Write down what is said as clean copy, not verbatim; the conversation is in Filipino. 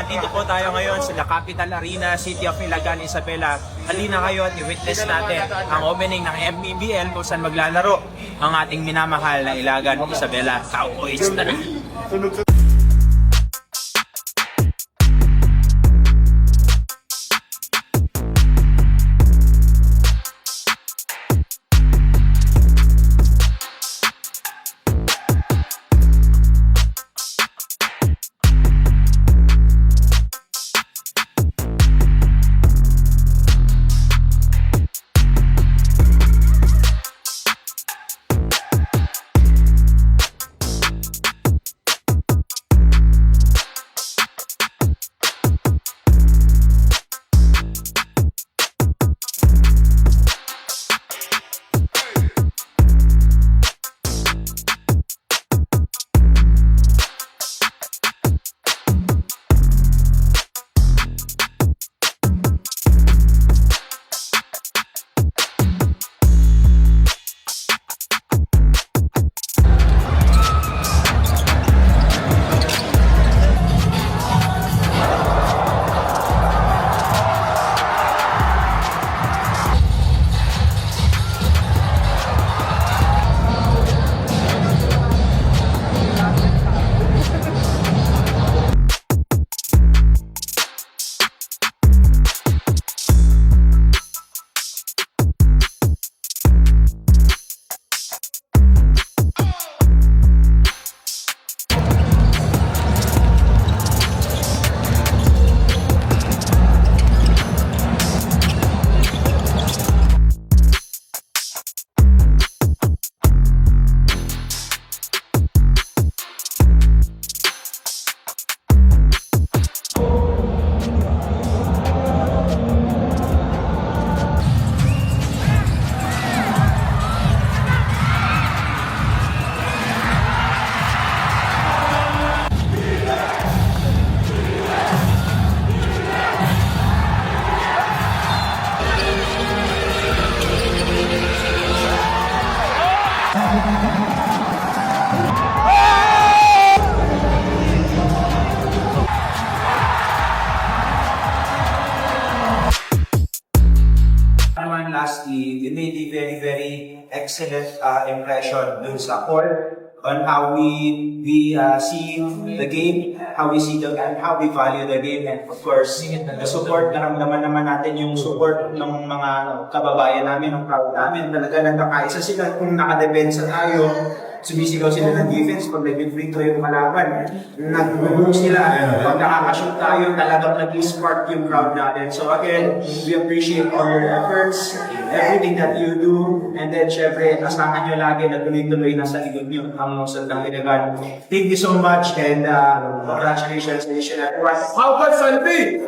nandito po tayo ngayon sa La Capital Arena, City of Ilagan, Isabela. Halina kayo at i-witness natin ang opening ng MPBL kung saan maglalaro ang ating minamahal na Ilagan, Isabela Cowboys. Tara! Naman lastly, you made a very excellent impression dun sa court on how we see the game, how we see the game, how we value the game, and of course, the support, naramdaman naman natin yung support ng mga kababayan namin, ng crowd namin. Talaga nagkakaisa sila kung nakadepensa tayo. Sumisigaw sila ng defense pag nag-free throw yung kalaban. Nag-move sila. Pag nakakashoot tayo, talagang nag-spark yung crowd natin. So again, we appreciate all your efforts, everything that you do. And then, syempre, asahan nyo lagi na tuloy-tuloy nasa likod nyo ang Saldang Ilagan. Thank you so much and congratulations, Nation. How about Salvi?